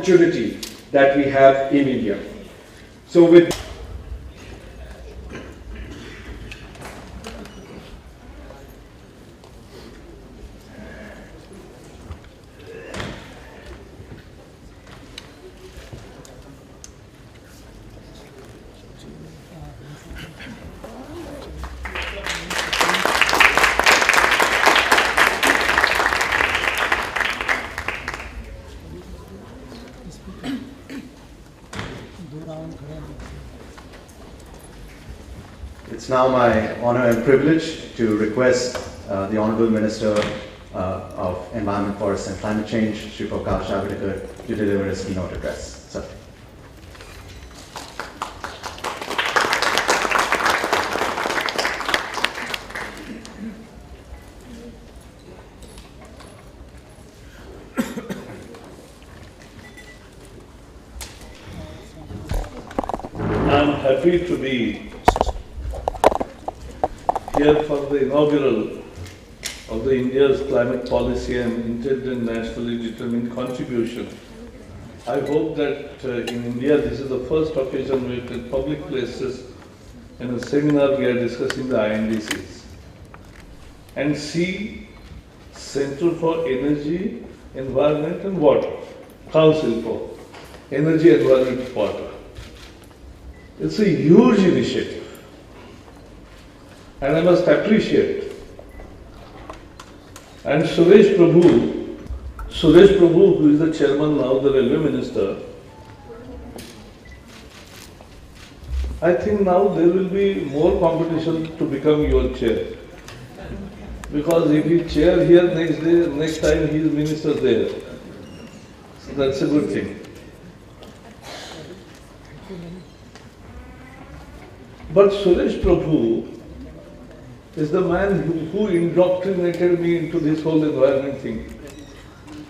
opportunity that we have in India. So with it's now my honor and privilege to request the Honorable Minister of Environment, Forest and Climate Change, Shri Prakash Javadekar, to deliver his keynote address. Sir. I'm happy to be here for the inaugural of the India's climate policy and intended nationally determined contribution. I hope that in India this is the first occasion where in public places in a seminar we are discussing the INDCs. And C, Center for Energy, Environment and Water, Council for Energy, Environment and Water. It's a huge initiative. And I must appreciate. And Suresh Prabhu, who is the chairman now, the railway minister, I think now there will be more competition to become your chair. Because if he chair here next time he is minister there. So that's a good thing. But Suresh Prabhu is the man who indoctrinated me into this whole environment thing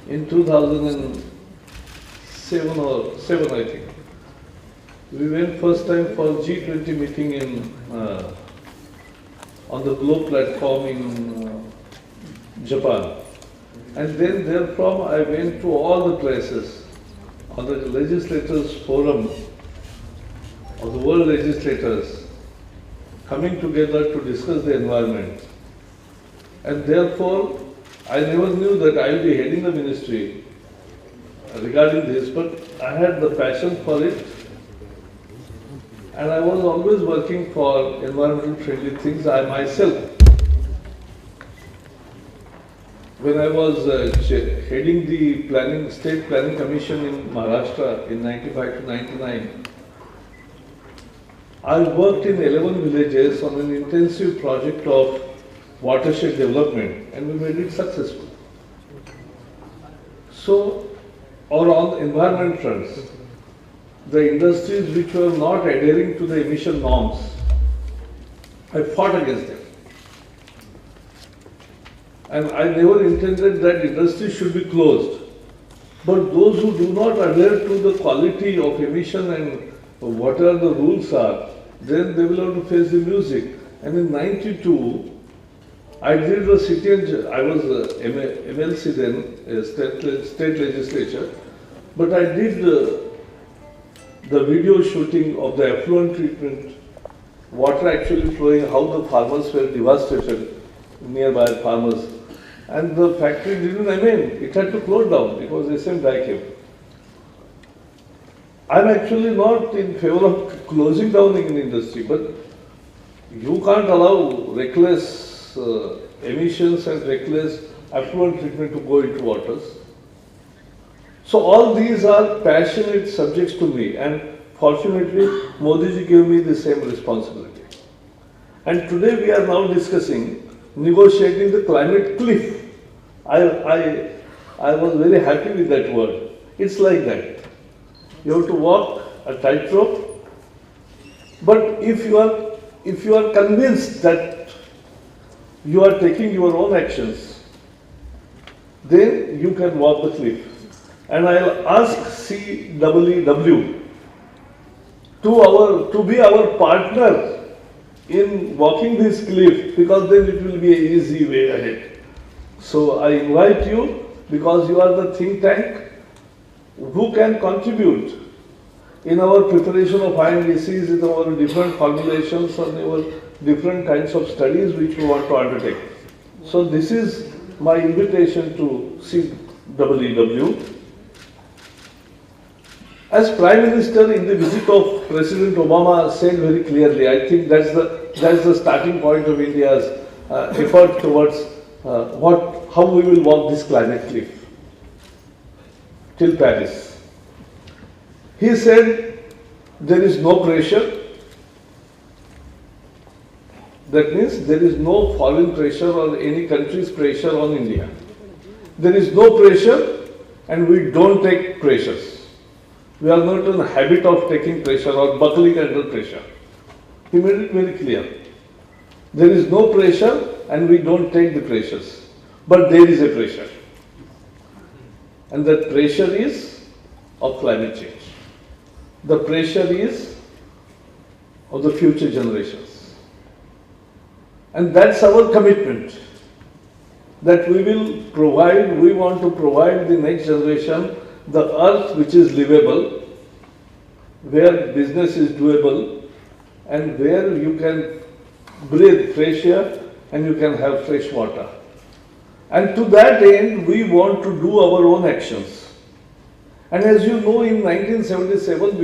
in 2007 or 7, I think. We went first time for G20 meeting in on the Globe platform in Japan. And then therefrom I went to all the places on the legislators forum of the world legislators coming together to discuss the environment. And therefore, I never knew that I will be heading the ministry regarding this, but I had the passion for it. And I was always working for environmental friendly things. I myself, when I was heading the State Planning Commission in Maharashtra in 95 to 99, I worked in 11 villages on an intensive project of watershed development, and we made it successful. So, or on environment fronts, the industries which were not adhering to the emission norms, I fought against them. And I never intended that industry should be closed. But those who do not adhere to the quality of emission and whatever the rules are, then they will have to face the music. And in 92, I did the city and I was MLC then, state legislature, but I did the video shooting of the effluent treatment, water actually flowing, how the farmers were devastated, nearby farmers. And the factory didn't, it had to close down because SM Dichem. I'm actually not in favor of closing down an industry, but you can't allow reckless emissions and reckless effluent treatment to go into waters. So all these are passionate subjects to me, and fortunately Modi ji gave me the same responsibility. And today we are now discussing negotiating the climate cliff. I was very happy with that word. It's like that. You have to walk a tightrope, but if you are convinced that you are taking your own actions, then you can walk the cliff. And I'll ask CEEW to be our partner in walking this cliff, because then it will be an easy way ahead. So I invite you, because you are the think tank, who can contribute in our preparation of INDCs, in our different formulations, and our different kinds of studies which we want to undertake. So this is my invitation to CEEW. As Prime Minister in the visit of President Obama said very clearly, I think that's the starting point of India's effort towards how we will walk this climate cliff till Paris. He said there is no pressure. That means there is no foreign pressure or any country's pressure on India. There is no pressure and we don't take pressures. We are not in the habit of taking pressure or buckling under pressure. He made it very clear. There is no pressure and we don't take the pressures. But there is a pressure. And that pressure is of climate change. The pressure is of the future generations. And that's our commitment. That we want to provide the next generation the earth which is livable, where business is doable, and where you can breathe fresh air and you can have fresh water. And to that end, we want to do our own actions. And as you know, in 1977,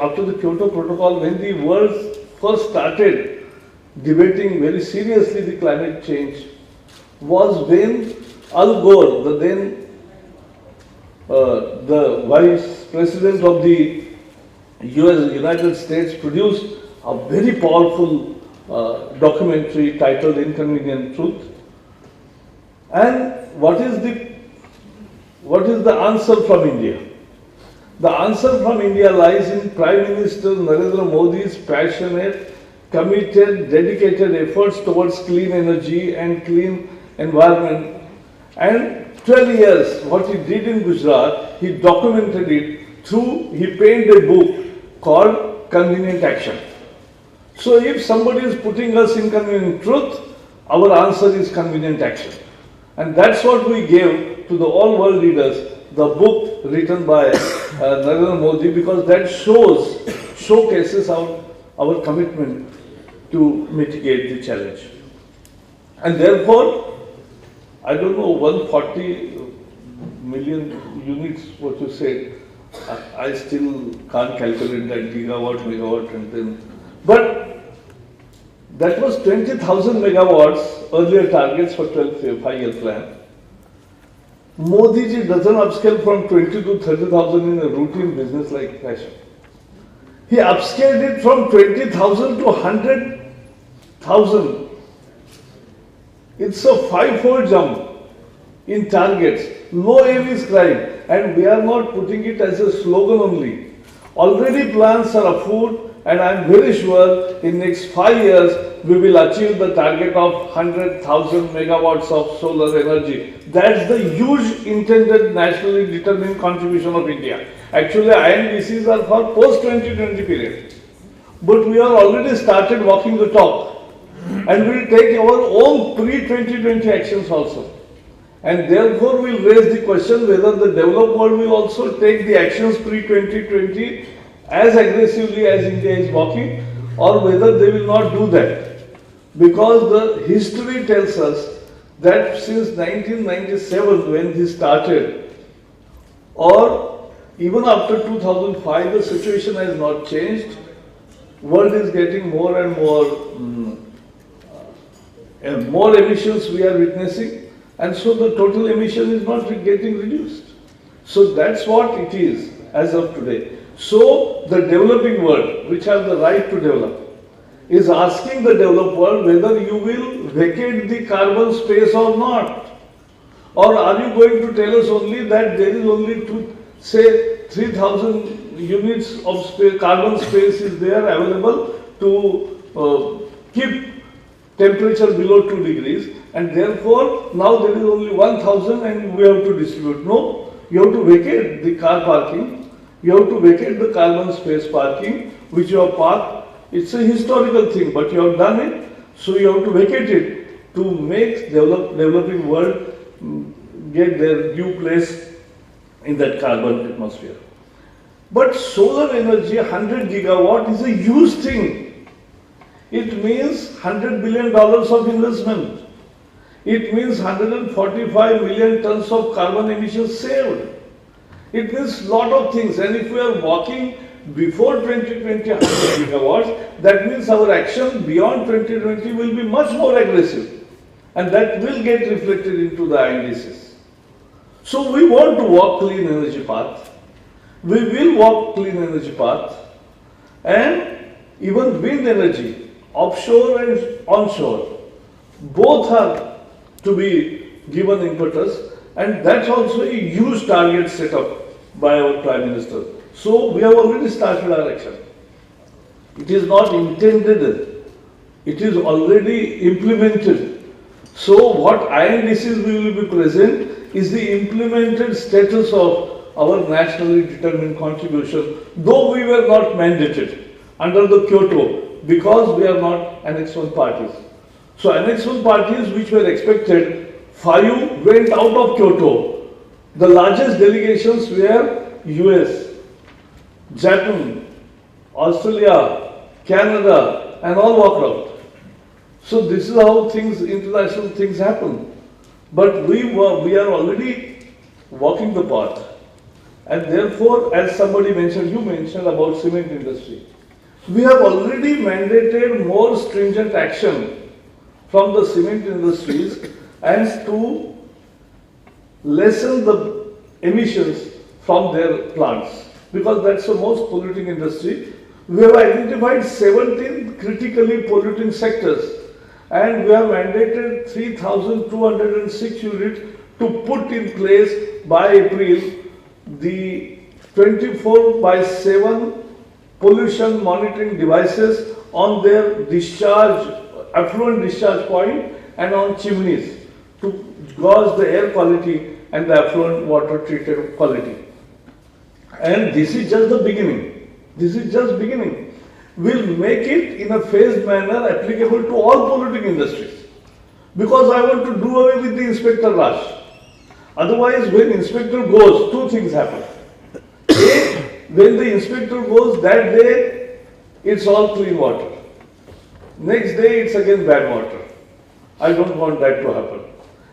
after the Kyoto Protocol, when the world first started debating very seriously the climate change, was when Al Gore, the Vice President of the United States, produced a very powerful documentary titled Inconvenient Truth. And what is the answer from India? The answer from India lies in Prime Minister Narendra Modi's passionate, committed, dedicated efforts towards clean energy and clean environment. And 12 years, what he did in Gujarat, he documented it through, he penned a book called Convenient Action. So if somebody is putting us inconvenient truth, our answer is convenient action. And that's what we gave to the all world leaders, the book written by Narendra Modi, because that showcases our commitment to mitigate the challenge. And therefore, I don't know, 140 million units, what you said, I still can't calculate that gigawatt, megawatt, and then, but that was 20,000 megawatts, earlier targets for 5-year plan. Modi ji doesn't upscale from 20 to 30,000 in a routine business like fashion. He upscaled it from 20,000 to 100,000. It's a 5-fold jump in targets. No aim is crime, and we are not putting it as a slogan only. Already plans are afoot, and I am very sure in next 5 years we will achieve the target of 100,000 megawatts of solar energy. That's the huge intended nationally determined contribution of India. Actually, INDCs are for post-2020 period. But we are already started walking the talk. And we will take our own pre-2020 actions also. And therefore we will raise the question whether the developed world will also take the actions pre-2020 as aggressively as India is walking, or whether they will not do that. Because the history tells us that since 1997 when this started, or even after 2005, the situation has not changed. World is getting more and more emissions we are witnessing, and so the total emission is not getting reduced. So that's what it is as of today. So the developing world, which have the right to develop, is asking the developed world whether you will vacate the carbon space or not. Or are you going to tell us only that there is only 3,000 units of carbon space is there available to keep temperature below 2 degrees, and therefore now there is only 1,000 and we have to distribute. No, you have to vacate the car parking, you have to vacate the carbon space parking which you have parked. It's a historical thing, but you have done it, so you have to vacate it to make developing world get their due place in that carbon atmosphere. But solar energy, 100 gigawatt, is a huge thing. It means $100 billion of investment. It means 145 million tons of carbon emissions saved. It means lot of things. And if we are working before 2020 100 gigawatts, that means our action beyond 2020 will be much more aggressive. And that will get reflected into the INDCs. So we want to walk clean energy path. We will walk clean energy path. And even wind energy, offshore and onshore, both are to be given impetus, and that's also a huge target set up by our Prime Minister. So we have already started our action. It is not intended, it is already implemented. So what INDCs will be present is the implemented status of our nationally determined contribution, though we were not mandated under the Kyoto because we are not Annex 1 parties. So Annex 1 parties which were expected, 5 went out of Kyoto. The largest delegations were US, Japan, Australia, Canada, and all walked out. So this is how things, international things happen. But we are already walking the path. And therefore, as somebody mentioned, you mentioned about cement industry. We have already mandated more stringent action from the cement industries and to lessen the emissions from their plants, because that's the most polluting industry. We have identified 17 critically polluting sectors and we have mandated 3,206 units to put in place by April the 24/7 pollution monitoring devices on their discharge, effluent discharge point and on chimneys to gauge the air quality and the effluent water treated quality. And this is just the beginning. This is just beginning. We'll make it in a phased manner applicable to all polluting industries. Because I want to do away with the inspector rush. Otherwise, when inspector goes, two things happen. A, when the inspector goes, that day, it's all clean water. Next day, it's again bad water. I don't want that to happen.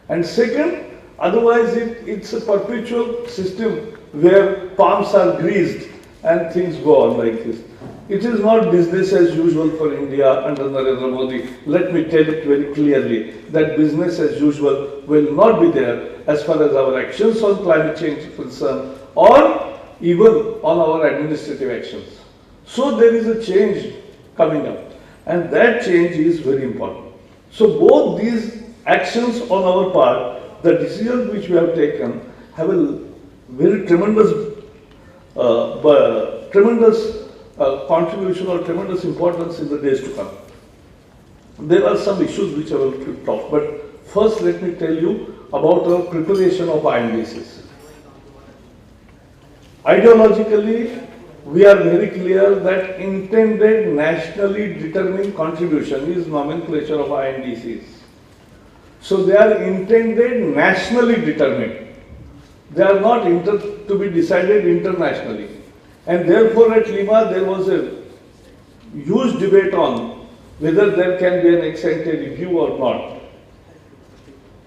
And second, otherwise it's a perpetual system where palms are greased and things go on like this. It is not business as usual for India under Narendra Modi. Let me tell it very clearly that business as usual will not be there as far as our actions on climate change is concerned or even on our administrative actions. So there is a change coming up and that change is very important. So both these actions on our part, the decisions which we have taken have a very tremendous contribution or tremendous importance in the days to come. There are some issues which I will talk, but first let me tell you about our preparation of INDCs. Ideologically, we are very clear that intended nationally determined contribution is nomenclature of INDCs. So they are intended nationally determined. They are not to be decided internationally. And therefore at Lima there was a huge debate on whether there can be an ex-ante review or not.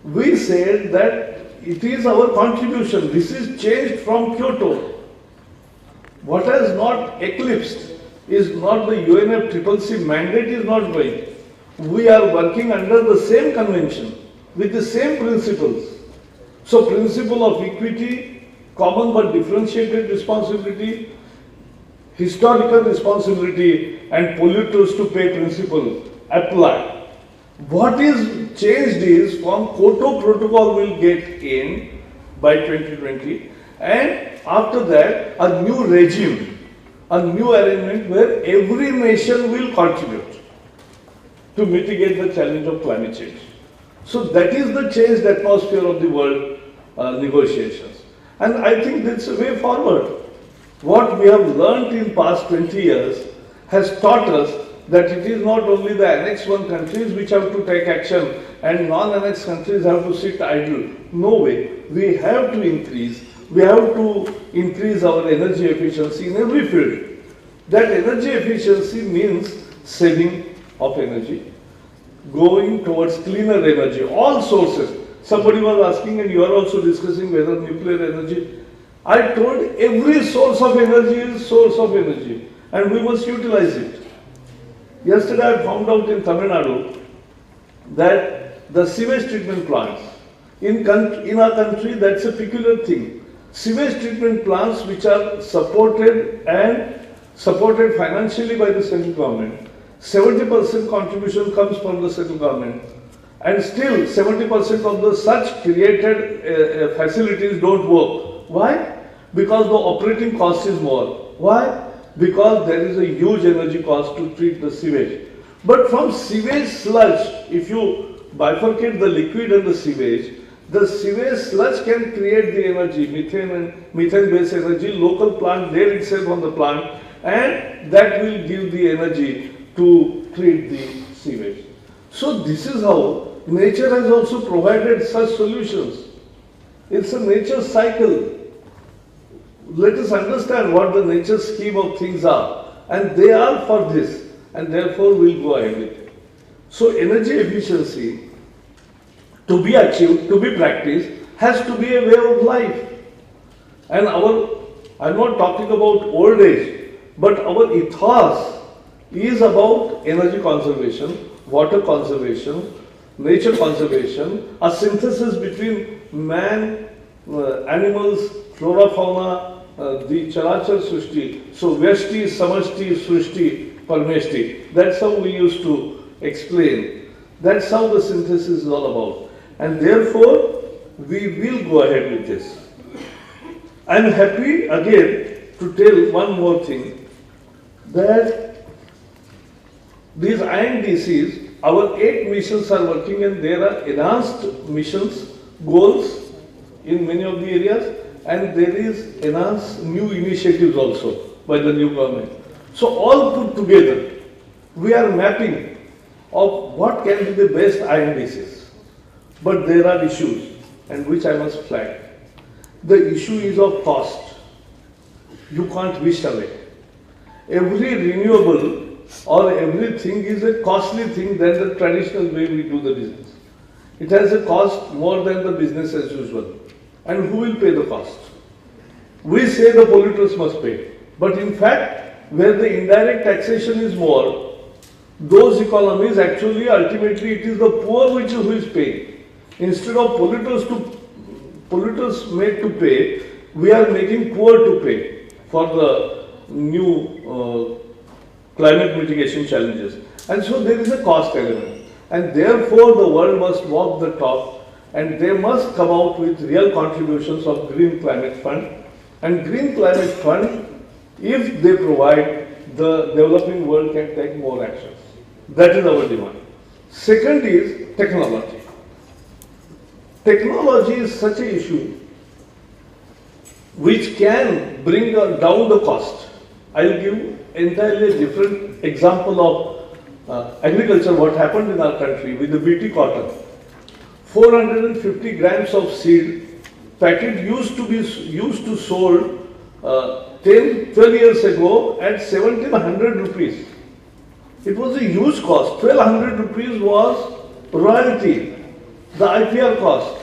We said that it is our contribution. This is changed from Kyoto. What has not eclipsed is not the UNFCCC mandate is not going. We are working under the same convention with the same principles. So principle of equity, common but differentiated responsibility, historical responsibility and polluters to pay principle apply. What is changed is from Kyoto Protocol will get in by 2020 and after that a new regime, a new arrangement where every nation will contribute to mitigate the challenge of climate change. So that is the changed atmosphere of the world negotiations. And I think that's a way forward. What we have learned in past 20 years has taught us that it is not only the Annex 1 countries which have to take action and non-Annex countries have to sit idle. No way. We have to increase we have to increase our energy efficiency in every field. That energy efficiency means saving of energy, going towards cleaner energy, all sources. Somebody was asking, and you are also discussing whether nuclear energy. I told every source of energy is source of energy, and we must utilize it. Yesterday I found out in Tamil Nadu that the sewage treatment plants, in our country, that's a peculiar thing. Sewage treatment plants which are supported financially by the central government, 70% contribution comes from the central government, and still 70% of the such created facilities don't work. Why? Because the operating cost is more. Why? Because there is a huge energy cost to treat the sewage. But from sewage sludge, if you bifurcate the liquid and the sewage sludge can create the energy, methane and methane-based energy, local plant there itself on the plant, and that will give the energy to treat the sewage. So this is how nature has also provided such solutions. It's a nature cycle. Let us understand what the nature scheme of things are, and they are for this, and therefore we'll go ahead with it. So energy efficiency, to be achieved, to be practiced, has to be a way of life. And I'm not talking about old age, but our ethos is about energy conservation, water conservation, nature conservation, a synthesis between man, animals, flora, fauna, the Charachar Srishti. So Vyashti, Samashti, Srishti, Parmeshti. That's how we used to explain. That's how the synthesis is all about. And therefore, we will go ahead with this. I'm happy again to tell one more thing, that these INDCs, our 8 missions are working, and there are enhanced missions, goals in many of the areas, and there is enhanced new initiatives also by the new government. So all put together, we are mapping of what can be the best INDCs. But there are issues, and which I must flag. The issue is of cost. You can't wish away. Every renewable or everything is a costly thing than the traditional way we do the business. It has a cost more than the business as usual. And who will pay the cost? We say the polluters must pay. But in fact, where the indirect taxation is more, those economies actually, ultimately, it is the poor who is paying. Instead of polluters made to pay, we are making poor to pay for the new climate mitigation challenges. And so there is a cost element. And therefore the world must walk the talk, and they must come out with real contributions of Green Climate Fund. And Green Climate Fund, if they provide, the developing world can take more actions. That is our demand. Second is technology. Technology is such an issue which can bring down the cost. I will give entirely different example of agriculture, what happened in our country with the BT cotton. 450 grams of seed packet used to sold 10, 12 years ago at 1700 rupees. It was a huge cost. 1200 rupees was royalty, the IPR cost.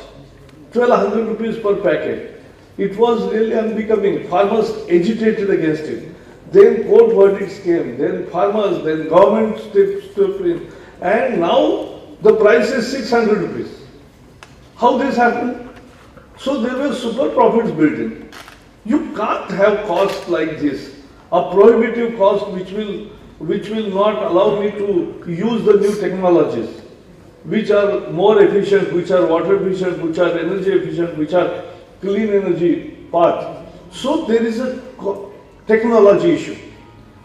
1200 rupees per packet. It was really unbecoming. Farmers agitated against it. Then court verdicts came, then farmers, then government stepped in, and now the price is 600 rupees. How this happened? So there were super profits built in. You can't have costs like this, a prohibitive cost which will not allow me to use the new technologies, which are more efficient, which are water efficient, which are energy efficient, which are clean energy path. So there is a technology issue.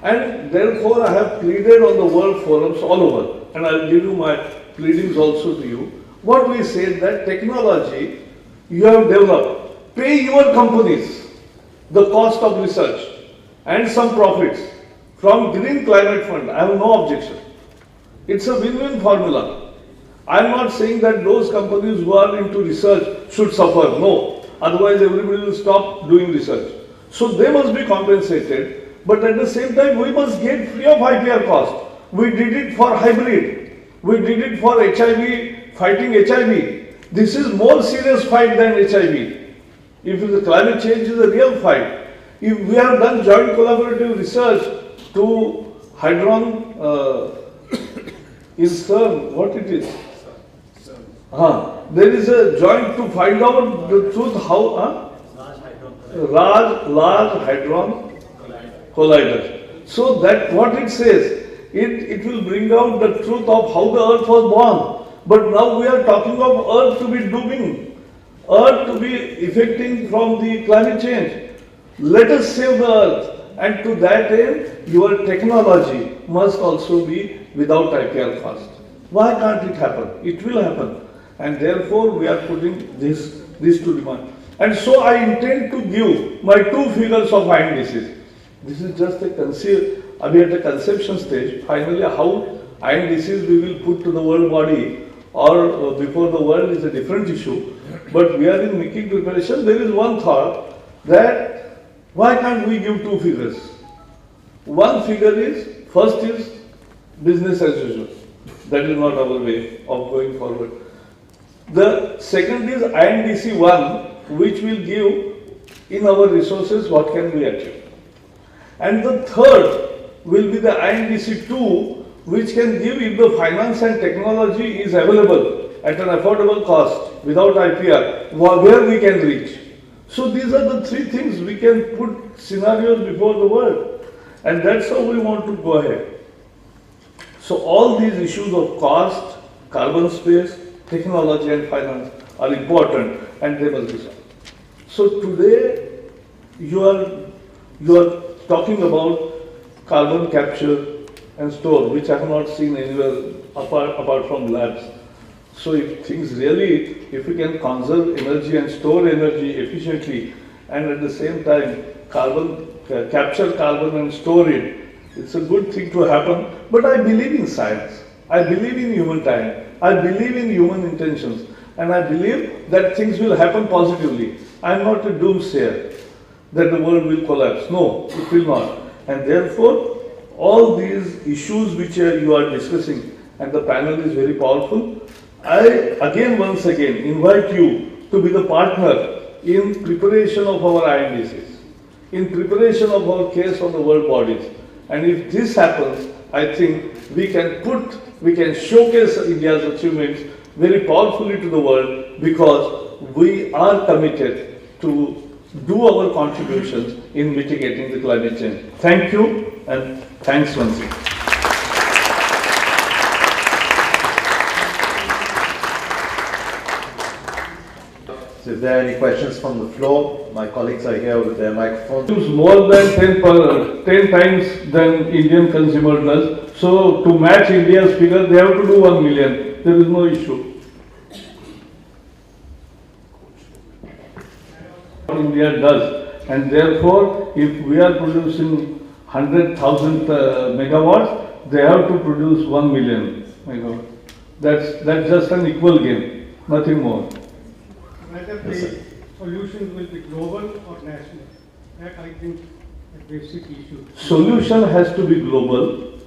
And therefore I have pleaded on the world forums all over, and I will give you my pleadings also to you. What we say that technology you have developed, pay your companies the cost of research and some profits from Green Climate Fund. I have no objection. It's a win-win formula. I am not saying that those companies who are into research should suffer. No. otherwise everybody will stop doing research. So they must be compensated, but at the same time we must get free of IPR cost. We did it for hybrid, we did it for HIV, fighting HIV. This is more serious fight than HIV. If the climate change is a real fight, if we have done joint collaborative research to Hydron in CERN, what it is? There is a joint to find out the truth how, Large Hadron Collider. So that what it says, it will bring out the truth of how the earth was born. But now we are talking of earth to be dooming, earth to be affecting from the climate change. Let us save the earth, and to that end your technology must also be without IPR cost. Why can't it happen? It will happen. And therefore we are putting these two demands. And so I intend to give my 2 figures of iron disease. This is just we at the conception stage. Finally, how iron disease we will put to the world body or before the world is a different issue. But we are in making preparation. There is one thought that why can't we give 2 figures? One figure is, first is business as usual. That is not our way of going forward. The second is INDC 1, which will give in our resources what can we achieve. And the third will be the INDC 2, which can give if the finance and technology is available at an affordable cost without IPR, where we can reach. So these are the 3 things we can put scenarios before the world. And that's how we want to go ahead. So all these issues of cost, carbon space, technology and finance are important and they must be solved. So today you are talking about carbon capture and store, which I have not seen anywhere apart from labs. So if things really, if we can conserve energy and store energy efficiently and at the same time capture carbon and store it, it's a good thing to happen. But I believe in science. I believe in human time. I believe in human intentions. And I believe that things will happen positively. I am not a doomsayer that the world will collapse. No, it will not. And therefore, all these issues which you are discussing, and the panel is very powerful, I once again invite you to be the partner in preparation of our INDCs, in preparation of our case on the world bodies. And if this happens, I think we can showcase India's achievements very powerfully to the world because we are committed to do our contributions in mitigating the climate change. Thank you and thanks once again. So if there are any questions from the floor, my colleagues are here with their microphones. Use more than 10 times than Indian consumer does. So to match India's figure, they have to do 1 million. There is no issue. What India does, and therefore, if we are producing 100,000 megawatts, they have to produce 1 million megawatts. That's just an equal game, nothing more. Whether the solutions will be global or national, that I think is a basic issue. Solution has to be global,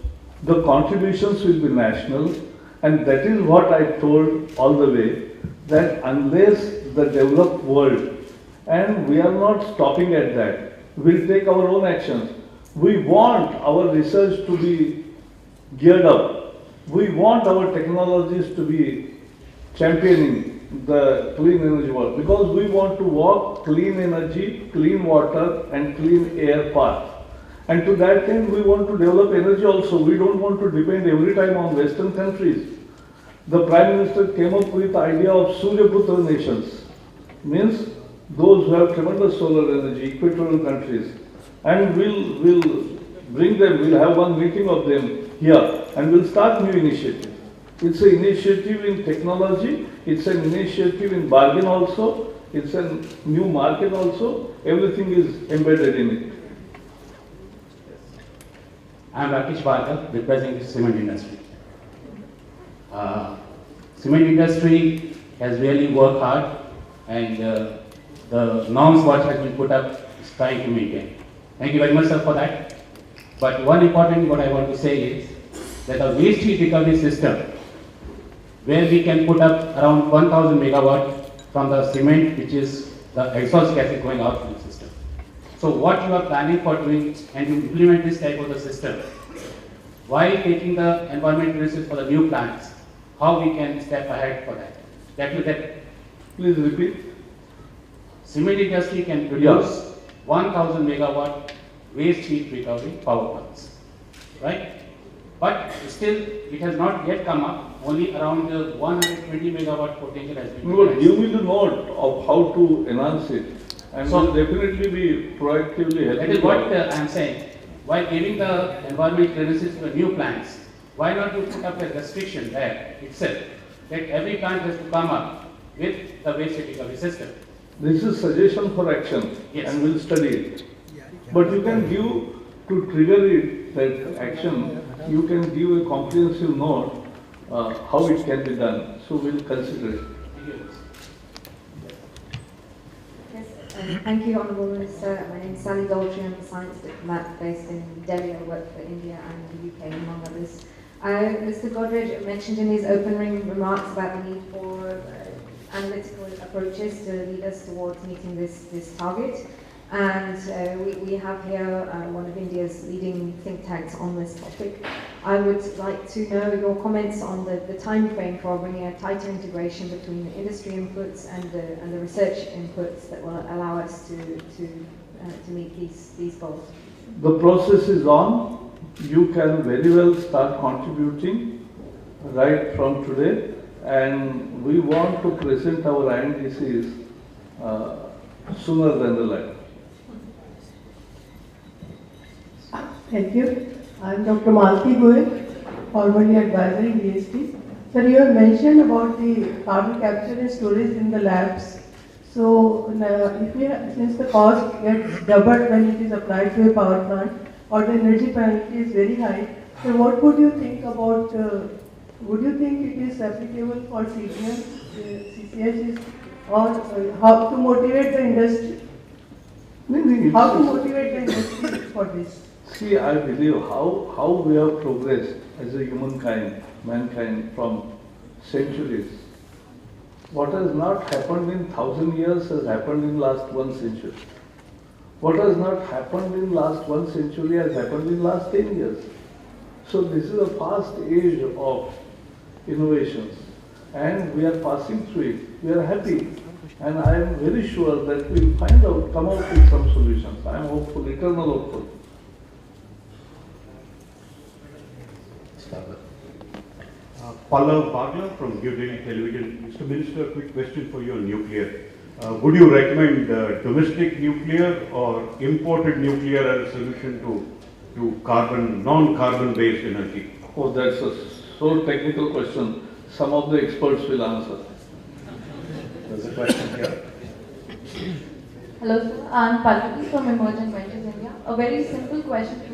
the contributions will be national, and that is what I told all the way, that unless the developed world, and we are not stopping at that, we'll take our own actions. We want our research to be geared up. We want our technologies to be championing the clean energy world because we want to walk clean energy, clean water and clean air path. And to that end we want to develop energy also. We don't want to depend every time on Western countries. The Prime Minister came up with the idea of Suryaputra nations, means those who have tremendous solar energy, equatorial countries. And we'll bring them, we'll have one meeting of them here and we'll start new initiatives. It's an initiative in technology, it's an initiative in bargain also, it's a new market also, everything is embedded in it. I am Rakesh Bhargav, representing the cement industry. Cement industry has really worked hard and the norms what has been put up is trying to maintain. Thank you very much, sir, for that. But one important what I want to say is that the waste heat recovery system, where we can put up around 1000 megawatt from the cement, which is the exhaust gas is going out from the system. So what you are planning for doing and to implement this type of the system, while taking the environmental risks for the new plants, how we can step ahead for that? Please repeat. Cement industry can produce 1000 megawatt waste heat recovery power plants, right? But still, it has not yet come up. Only around 120 megawatt potential has been You will realized. give me the note of how to enhance it, and So- will definitely be proactively helping. That is what I am saying. While giving the environment clearances to the new plants, why not you put up a restriction there itself that every plant has to come up with the waste heat recovery system? This is suggestion for action, Yes. and we'll study it. But you can give, to trigger it, that action, you can give a comprehensive note, how it can be done. So we'll consider it. Thank you. Yes, thank you, Honourable Minister. My name is Sally Daltrey. I'm a science diplomat based in Delhi. I work for India and the UK, among others. Mr. Godrej mentioned in his opening remarks about the need for analytical approaches to lead us towards meeting this target. And we have here one of India's leading think tanks on this topic. I would like to know your comments on the time frame for bringing a tighter integration between the industry inputs and the research inputs that will allow us to meet these goals. The process is on. You can very well start contributing right from today, and we want to present our INDCs sooner than the later. Thank you. I am Dr. Malti Goel, formerly advisor in DST. Sir, you have mentioned about the carbon capture and storage in the labs. So, since the cost gets doubled when it is applied to a power plant, or the energy penalty is very high, so what would you think about, would you think it is applicable for CTM, CCS, or how to motivate the industry? How to motivate the industry for this? See, I believe how we have progressed as a mankind from centuries. What has not happened in 1000 years has happened in last 1 century. What has not happened in last 1 century has happened in last 10 years. So this is a fast age of innovations, and we are passing through it. We are happy, and I am very sure that we will come out with some solutions. I am hopeful, eternal hopeful. Pallav Bagla from New Delhi Television. Mr. Minister, a quick question for you on nuclear. Would you recommend domestic nuclear or imported nuclear as a solution to non-carbon based energy? Oh, that's a so technical question. Some of the experts will answer. There's a question here. Hello, sir. I'm Pallavi from Emergent Ventures India. A very simple question to you.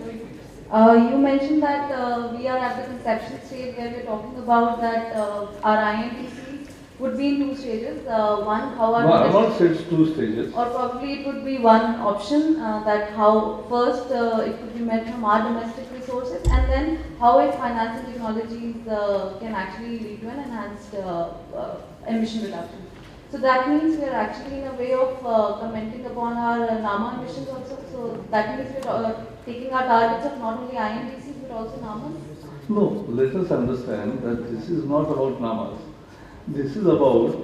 You mentioned that we are at the conception stage where we're talking about that our INTCs would be in 2 stages. One, how our No, I have not said 2 stages. or probably it would be one option that how first it could be met from our domestic resources, and then how if finance and technologies can actually lead to an enhanced emission reduction. So that means we are actually in a way of commenting upon our NAMA emissions also. So that means we are taking our targets of not only INDCs but also NAMAs. No, let us understand that this is not about NAMAs. This is about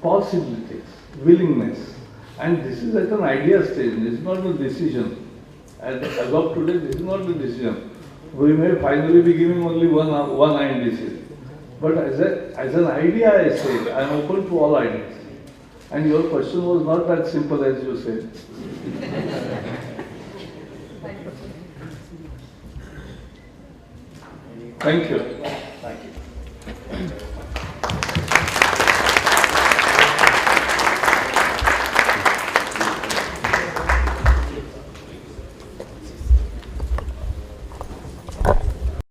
possibilities, willingness, and this is at an idea stage. This is not a decision. And as of today, this is not the decision. We may finally be giving only one INDC. But as an idea, I say, I am open to all ideas. And your question was not that simple as you said. Thank you. Thank you.